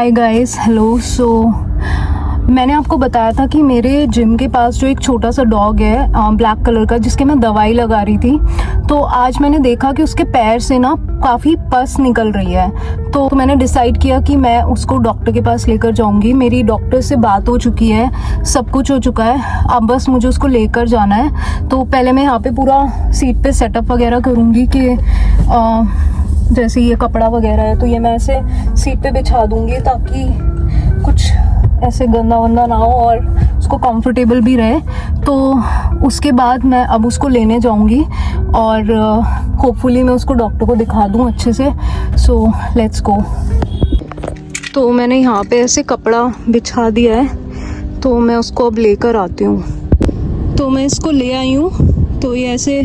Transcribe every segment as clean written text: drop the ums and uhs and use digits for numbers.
Hi guys, hello. मैंने आपको बताया था कि मेरे जिम के पास जो एक छोटा सा डॉग है ब्लैक कलर का, जिसके मैं दवाई लगा रही थी, तो आज मैंने देखा कि उसके पैर से ना काफ़ी पस निकल रही है। तो मैंने डिसाइड किया कि मैं उसको डॉक्टर के पास लेकर जाऊंगी। मेरी डॉक्टर से बात हो चुकी है, सब कुछ हो चुका है, अब बस मुझे उसको लेकर जाना है। तो पहले मैं यहाँ पे पूरा सीट पे सेटअप वगैरह करूँगी कि जैसे ये कपड़ा वगैरह है तो ये मैं ऐसे सीट पे बिछा दूंगी ताकि कुछ ऐसे गंदा वंदा ना हो और उसको कंफर्टेबल भी रहे। तो उसके बाद मैं अब उसको लेने जाऊंगी और होपफुली मैं उसको डॉक्टर को दिखा दूं अच्छे से। So let's go. तो मैंने यहाँ पे ऐसे कपड़ा बिछा दिया है, तो मैं उसको अब लेकर आती हूँ। तो मैं इसको ले आई हूँ, तो ये ऐसे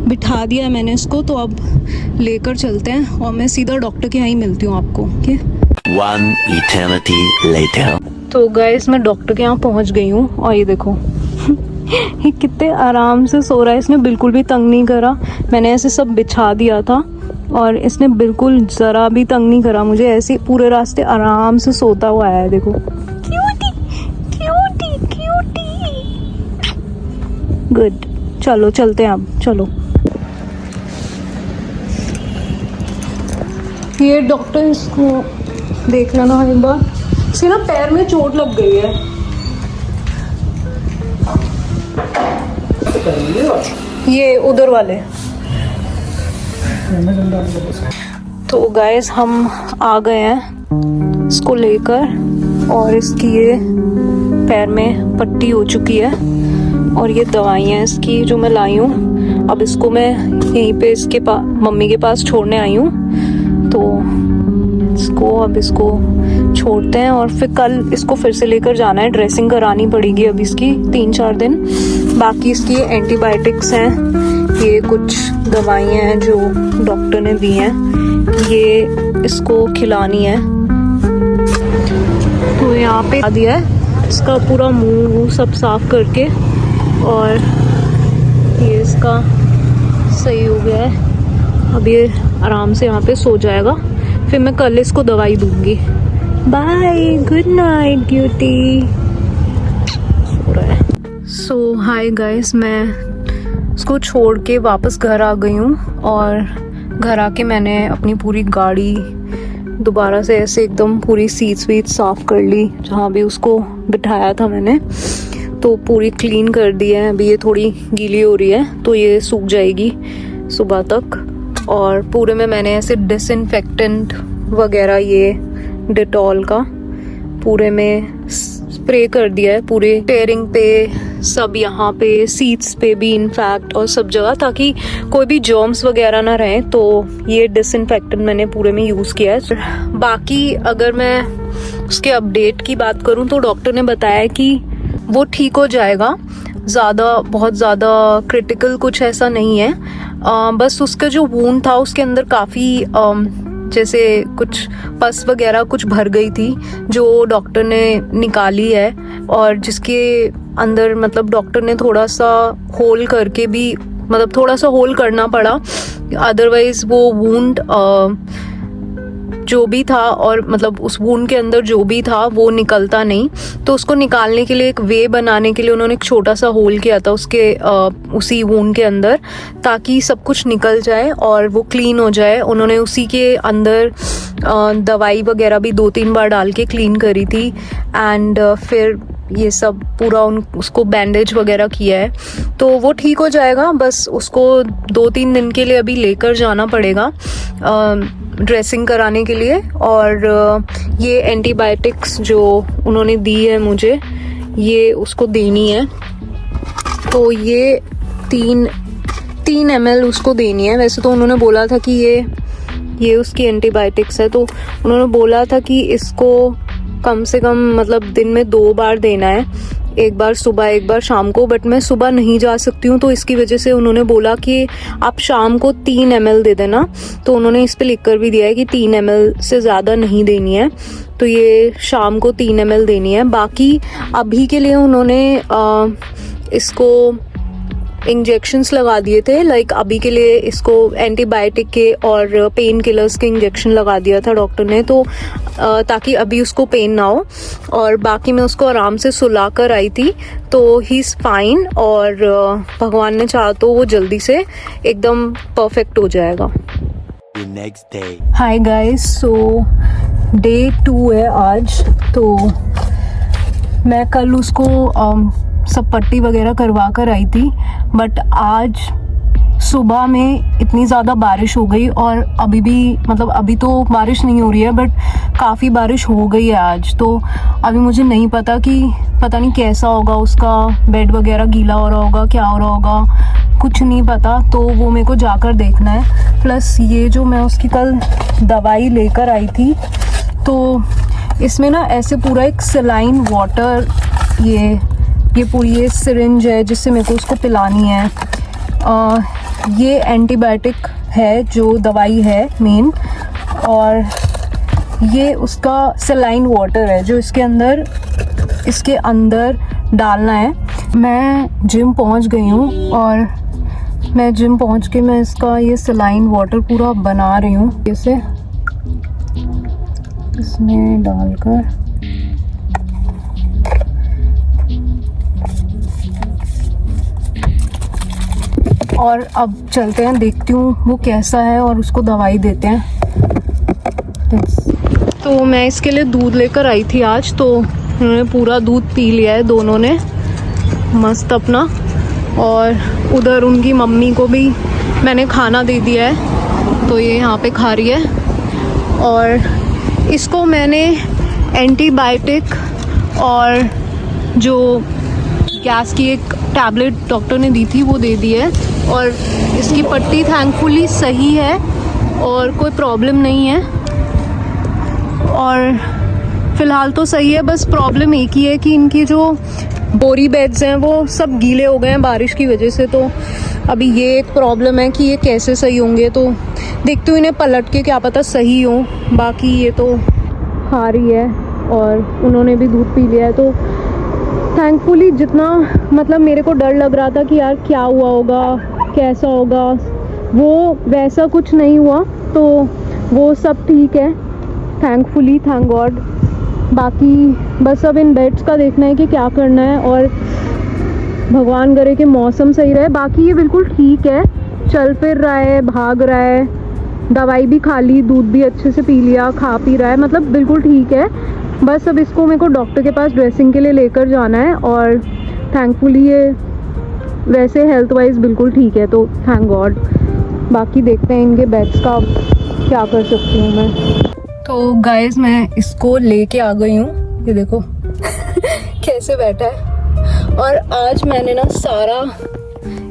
बिठा दिया है मैंने इसको। तो अब लेकर चलते हैं और मैं सीधा डॉक्टर के यहाँ ही मिलती हूँ आपको। ओके। One eternity later. तो गाइस मैं डॉक्टर के यहाँ पहुँच गई हूँ और ये देखो ये कितने आराम से सो रहा है, इसने बिल्कुल भी तंग नहीं करा। मैंने ऐसे सब बिछा दिया था और इसने बिल्कुल ज़रा भी तंग नहीं करा मुझे, ऐसे पूरे रास्ते आराम से सोता हुआ आया है। देखो क्यूटी क्यूटी क्यूटी। गुड, चलो चलते हैं अब, चलो। ये डॉक्टर इसको देख लेना एक बार, इसके ना पैर में चोट लग गई है। ये उधर वाले। तो गाइस हम आ गए हैं इसको लेकर और इसकी ये पैर में पट्टी हो चुकी है और ये दवाइयाँ इसकी जो मैं लाई हूँ। अब इसको मैं यहीं पे इसके मम्मी के पास छोड़ने आई हूँ। तो इसको छोड़ते हैं और फिर कल इसको फिर से लेकर जाना है। ड्रेसिंग करानी पड़ेगी अब इसकी 3-4 दिन। बाकी इसकी एंटीबायोटिक्स हैं, ये कुछ दवाइयाँ हैं जो डॉक्टर ने दी हैं, ये इसको खिलानी है। तो यहाँ पे आ दिया है इसका पूरा मुंह सब साफ करके और ये इसका सही हो गया है। अब ये आराम से यहाँ पे सो जाएगा, फिर मैं कल इसको दवाई दूंगी। Bye, good night cutie. सो रहा है। सो हाय गाइस, मैं उसको छोड़ के वापस घर आ गई हूँ और घर आके मैंने अपनी पूरी गाड़ी दोबारा से ऐसे एकदम पूरी सीट्स वीट साफ कर ली, जहाँ भी उसको बिठाया था मैंने, तो पूरी क्लीन कर दी है। अभी ये थोड़ी गीली हो रही है तो ये सूख जाएगी सुबह तक। और पूरे में मैंने ऐसे डिसइंफेक्टेंट वगैरह ये डेटॉल का पूरे में स्प्रे कर दिया है, पूरे टेयरिंग पे, सब यहाँ पे सीट्स पे भी इनफैक्ट, और सब जगह, ताकि कोई भी जर्म्स वगैरह ना रहे। तो ये डिसइंफेक्टेंट मैंने पूरे में यूज़ किया है। बाकी अगर मैं उसके अपडेट की बात करूँ तो डॉक्टर ने बताया कि वो ठीक हो जाएगा, बहुत ज़्यादा क्रिटिकल कुछ ऐसा नहीं है। बस उसका जो वूंड था उसके अंदर काफ़ी जैसे कुछ पस वगैरह कुछ भर गई थी, जो डॉक्टर ने निकाली है, और जिसके अंदर मतलब डॉक्टर ने थोड़ा सा होल करके भी, मतलब थोड़ा सा होल करना पड़ा, अदरवाइज वो वूंड जो भी था, और मतलब उस वूंड के अंदर जो भी था वो निकलता नहीं। तो उसको निकालने के लिए, एक वे बनाने के लिए उन्होंने एक छोटा सा होल किया था उसके उसी वूंड के अंदर, ताकि सब कुछ निकल जाए और वो क्लीन हो जाए। उन्होंने उसी के अंदर दवाई वगैरह भी 2-3 बार डाल के क्लीन करी थी, एंड फिर ये सब पूरा उसको बैंडेज वगैरह किया है, तो वो ठीक हो जाएगा। बस उसको 2-3 दिन के लिए अभी लेकर जाना पड़ेगा ड्रेसिंग कराने के लिए। और ये एंटीबायोटिक्स जो उन्होंने दी है मुझे, ये उसको देनी है। तो ये 3 ml उसको देनी है। वैसे तो उन्होंने बोला था कि ये उसकी एंटीबायोटिक्स है, तो उन्होंने बोला था कि इसको कम से कम मतलब दिन में 2 बार देना है, एक बार सुबह एक बार शाम को। बट मैं सुबह नहीं जा सकती हूँ, तो इसकी वजह से उन्होंने बोला कि आप शाम को 3 ml दे देना। तो उन्होंने इस पे लिख कर भी दिया है कि 3 ml से ज़्यादा नहीं देनी है, तो ये शाम को 3 ml देनी है। बाकी अभी के लिए उन्होंने इसको इंजेक्शंस लगा दिए थे। लाइक अभी के लिए इसको एंटीबायोटिक के और पेन किलर्स के इंजेक्शन लगा दिया था डॉक्टर ने, तो ताकि अभी उसको पेन ना हो। और बाकी मैं उसको आराम से सुला कर आई थी, तो ही इज़ फाइन। और भगवान ने चाहा तो वो जल्दी से एकदम परफेक्ट हो जाएगा। The next day. Hi guys, so day 2 है आज। तो मैं कल उसको सब पट्टी वगैरह करवा कर आई थी, बट आज सुबह में इतनी ज़्यादा बारिश हो गई और अभी भी, मतलब अभी तो बारिश नहीं हो रही है, बट काफ़ी बारिश हो गई है आज। तो अभी मुझे नहीं पता कि पता नहीं कैसा होगा, उसका बेड वगैरह गीला हो रहा होगा, क्या हो रहा होगा, कुछ नहीं पता। तो वो मेरे को जाकर देखना है। प्लस ये जो मैं उसकी कल दवाई लेकर आई थी, तो इसमें ना ऐसे पूरा एक सलाइन वाटर, ये पूरी ये सिरिंज है जिससे मेरे को उसको पिलानी है। ये एंटीबायोटिक है जो दवाई है मेन, और ये उसका सलाइन वाटर है जो इसके अंदर डालना है। मैं जिम पहुंच गई हूँ और मैं जिम पहुंच के मैं इसका ये सलाइन वाटर पूरा बना रही हूँ। जैसे इसमें डालकर और अब चलते हैं, देखती हूँ वो कैसा है और उसको दवाई देते हैं। तो मैं इसके लिए दूध लेकर आई थी आज, तो उन्होंने पूरा दूध पी लिया है दोनों ने मस्त अपना। और उधर उनकी मम्मी को भी मैंने खाना दे दिया है, तो ये यहाँ पे खा रही है। और इसको मैंने एंटीबायोटिक और जो गैस की एक टैबलेट डॉक्टर ने दी थी वो दे दी है। और इसकी पट्टी थैंकफुली सही है और कोई प्रॉब्लम नहीं है, और फ़िलहाल तो सही है। बस प्रॉब्लम एक ही है कि इनकी जो बोरी बेड्स हैं वो सब गीले हो गए हैं बारिश की वजह से। तो अभी ये एक प्रॉब्लम है कि ये कैसे सही होंगे, तो देखती हूँ इन्हें पलट के, क्या पता सही हो। बाकी ये तो खा रही है और उन्होंने भी दूध पी लिया है। तो थैंकफुली जितना, मतलब मेरे को डर लग रहा था कि यार क्या हुआ होगा, कैसा होगा, वो वैसा कुछ नहीं हुआ। तो वो सब ठीक है थैंकफुली, थैंक गॉड। बाकी बस अब इन बेड्स का देखना है कि क्या करना है, और भगवान करे कि मौसम सही रहे। बाकी ये बिल्कुल ठीक है, चल फिर रहा है, भाग रहा है, दवाई भी खा ली, दूध भी अच्छे से पी लिया, खा पी रहा है, मतलब बिल्कुल ठीक है। बस अब इसको मेरे को डॉक्टर के पास ड्रेसिंग के लिए लेकर जाना है, और थैंकफुली ये वैसे हेल्थ वाइज बिल्कुल ठीक है, तो थैंक गॉड। बाकी देखते हैं इनके बेड्स का क्या कर सकती हूँ मैं। तो गाइस मैं इसको लेके आ गई हूँ, ये देखो कैसे बैठा है। और आज मैंने ना सारा,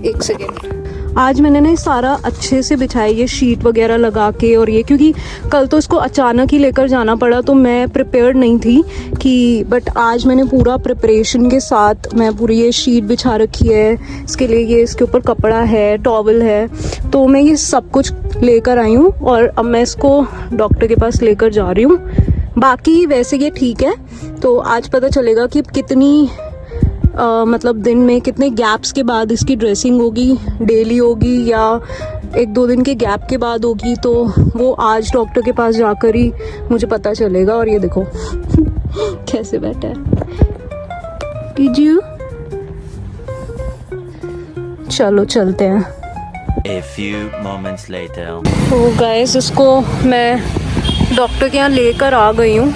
एक सेकेंड, आज मैंने ना सारा अच्छे से बिछाया, ये शीट वगैरह लगा के। और ये क्योंकि कल तो इसको अचानक ही लेकर जाना पड़ा, तो मैं प्रिपेयर्ड नहीं थी कि, बट आज मैंने पूरा प्रिपरेशन के साथ मैं पूरी ये शीट बिछा रखी है इसके लिए। ये इसके ऊपर कपड़ा है, टॉवल है, तो मैं ये सब कुछ लेकर आई हूँ। और अब मैं इसको डॉक्टर के पास लेकर जा रही हूँ। बाकी वैसे ये ठीक है, तो आज पता चलेगा कि कितनी मतलब दिन में कितने गैप्स के बाद इसकी ड्रेसिंग होगी, डेली होगी या 1-2 दिन के गैप के बाद होगी। तो वो आज डॉक्टर के पास जाकर ही मुझे पता चलेगा। और ये देखो कैसे बैठा है। Did you? चलो चलते हैं। A few moments later. तो गाइस इसको मैं डॉक्टर के यहाँ लेकर आ गई हूँ,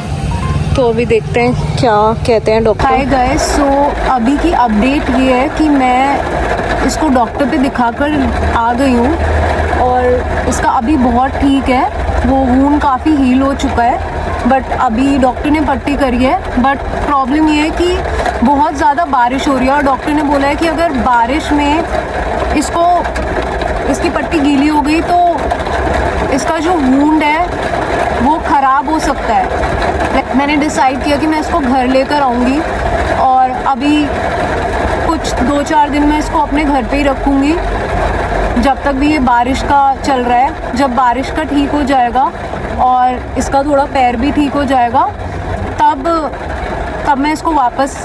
तो अभी देखते हैं क्या कहते हैं डॉक्टर। हाय गाइस, सो अभी की अपडेट ये है कि मैं इसको डॉक्टर पे दिखाकर आ गई हूँ, और इसका अभी बहुत ठीक है, वो वूंड काफ़ी हील हो चुका है। बट अभी डॉक्टर ने पट्टी करी है, बट प्रॉब्लम ये है कि बहुत ज़्यादा बारिश हो रही है, और डॉक्टर ने बोला है कि अगर बारिश में इसकी पट्टी गीली हो गई तो इसका जो वूंड है वो ख़राब हो सकता है। मैंने डिसाइड किया कि मैं इसको घर लेकर आऊँगी, और अभी कुछ 2-4 दिन मैं इसको अपने घर पे ही रखूँगी जब तक भी ये बारिश का चल रहा है। जब बारिश का ठीक हो जाएगा और इसका थोड़ा पैर भी ठीक हो जाएगा, तब मैं इसको वापस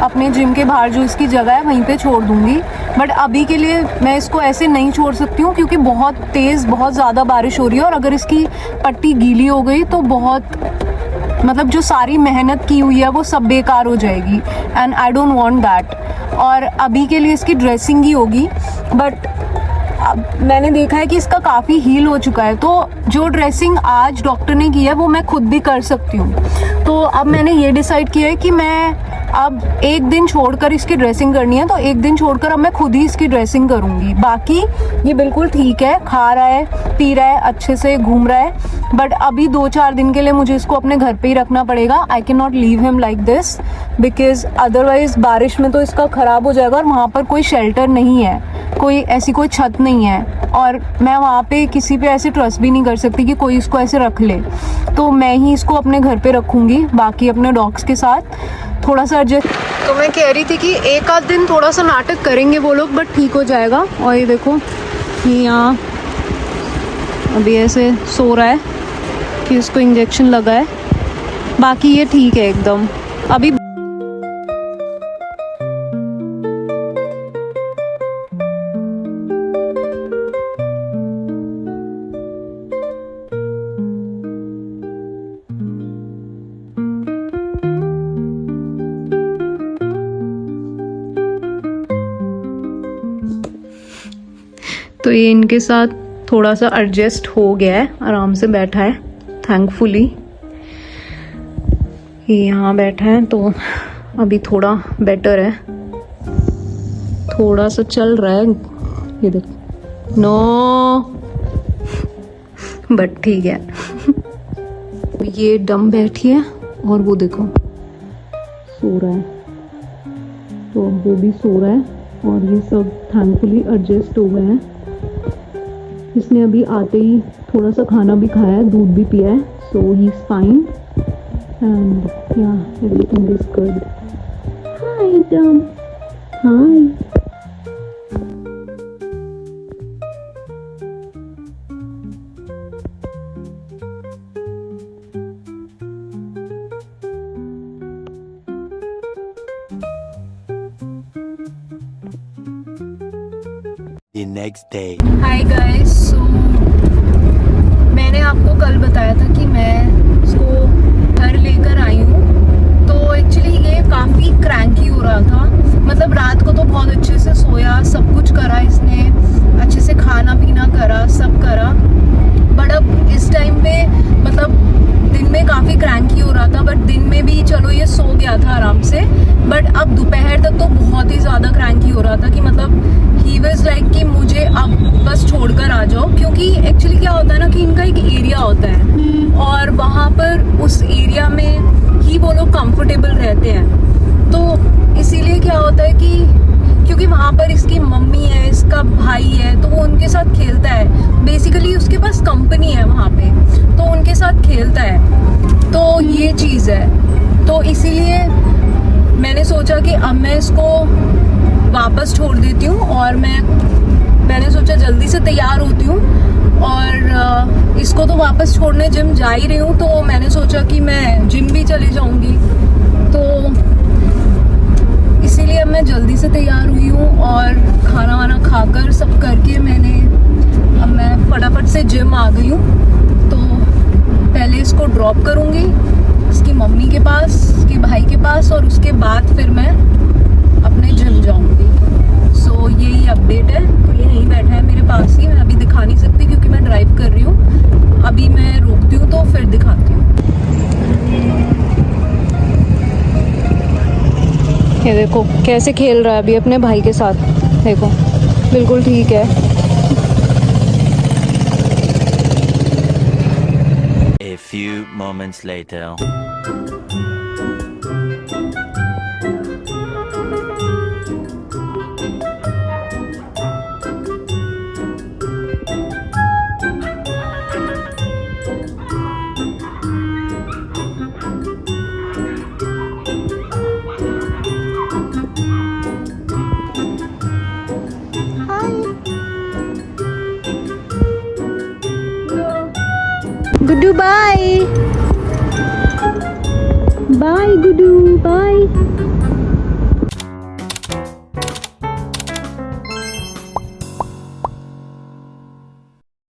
अपने जिम के बाहर जो इसकी जगह है वहीं पे छोड़ दूँगी। बट अभी के लिए मैं इसको ऐसे नहीं छोड़ सकती हूँ क्योंकि बहुत तेज़ बहुत ज़्यादा बारिश हो रही है और अगर इसकी पट्टी गीली हो गई तो बहुत मतलब जो सारी मेहनत की हुई है वो सब बेकार हो जाएगी and I don't want that. और अभी के लिए इसकी ड्रेसिंग ही होगी, बट अब मैंने देखा है कि इसका काफ़ी हील हो चुका है, तो जो ड्रेसिंग आज डॉक्टर ने की है वो मैं खुद भी कर सकती हूँ। तो अब मैंने ये डिसाइड किया है कि मैं अब एक दिन छोड़कर इसकी ड्रेसिंग करनी है, तो एक दिन छोड़कर अब मैं खुद ही इसकी ड्रेसिंग करूँगी। बाकी ये बिल्कुल ठीक है, खा रहा है, पी रहा है, अच्छे से घूम रहा है, बट अभी 2-4 दिन के लिए मुझे इसको अपने घर पे ही रखना पड़ेगा। I can not leave him like this because otherwise बारिश में तो इसका ख़राब हो जाएगा और वहाँ पर कोई शेल्टर नहीं है, कोई ऐसी कोई छत नहीं है और मैं वहाँ पे किसी पे ऐसे ट्रस्ट भी नहीं कर सकती कि कोई इसको ऐसे रख ले, तो मैं ही इसको अपने घर पे रखूँगी बाकी अपने डॉग्स के साथ थोड़ा सा एडजस्ट। तो मैं कह रही थी कि एक आध दिन थोड़ा सा नाटक करेंगे वो लोग, बट ठीक हो जाएगा। और ये देखो ये यहाँ अभी ऐसे सो रहा है कि इसको इंजेक्शन लगा है, बाकी ये ठीक है एकदम अभी। तो ये इनके साथ थोड़ा सा एडजस्ट हो गया है, आराम से बैठा है थैंकफुली। ये यहाँ बैठा है तो अभी थोड़ा बेटर है, थोड़ा सा चल रहा है, ये देखो नो बट ठीक है। ये डम बैठी है और वो देखो सो रहा है, तो वो भी सो रहा है और ये सब थैंकफुली एडजस्ट हो गए हैं। इसने अभी आते ही थोड़ा सा खाना भी खाया है, दूध भी पिया है, so he is fine and yeah everything is good. Hi डम, hi. The next day. Hi guys, so मैंने आपको कल बताया था कि मैं इसको घर लेकर आई हूँ। तो एक्चुअली ये काफ़ी क्रैंकी हो रहा था, मतलब रात को तो बहुत अच्छे से सोया, सब कुछ करा इसने, अच्छे से खाना पीना करा, सब करा, बट अब इस टाइम पे मतलब दिन में काफ़ी क्रैंकी हो रहा था, बट दिन में भी चलो ये सो गया था आराम से, बट अब दोपहर तक तो बहुत ही ज़्यादा क्रैंकी हो रहा था कि मतलब ही वाज लाइक कि मुझे अब बस छोड़कर आ जाओ। क्योंकि एक्चुअली क्या होता है ना कि इनका एक एरिया होता है और वहाँ पर उस एरिया में ही वो लोग कंफर्टेबल रहते हैं, तो इसीलिए क्या होता है कि क्योंकि वहाँ पर इसकी मम्मी है, इसका भाई है, तो वो उनके साथ खेलता है, बेसिकली उसके पास कंपनी है वहाँ पे, तो उनके साथ खेलता है, तो ये चीज़ है। तो इसीलिए मैंने सोचा कि अब मैं इसको वापस छोड़ देती हूँ और मैंने सोचा जल्दी से तैयार होती हूँ और इसको तो वापस छोड़ने जिम जा ही रही हूँ, तो मैंने सोचा कि मैं जिम भी चली जाऊँगी, तो इसीलिए अब मैं जल्दी से तैयार हुई हूँ और खाना वाना खाकर सब करके अब मैं फटाफट से जिम आ गई हूँ। तो पहले इसको ड्रॉप करूँगी इसकी मम्मी के पास, इसके भाई के पास, और उसके बाद फिर मैं अपने जिम जाऊँगी। सो यही अपडेट है। तो ये नहीं बैठा है मेरे पास ही, मैं अभी दिखा नहीं सकती क्योंकि मैं ड्राइव कर रही हूँ, अभी मैं रोकती हूँ तो फिर दिखाती हूँ। ये देखो कैसे खेल रहा है अभी अपने भाई के साथ, देखो बिल्कुल ठीक है। A few moments later. Guddu bye bye, Guddu bye.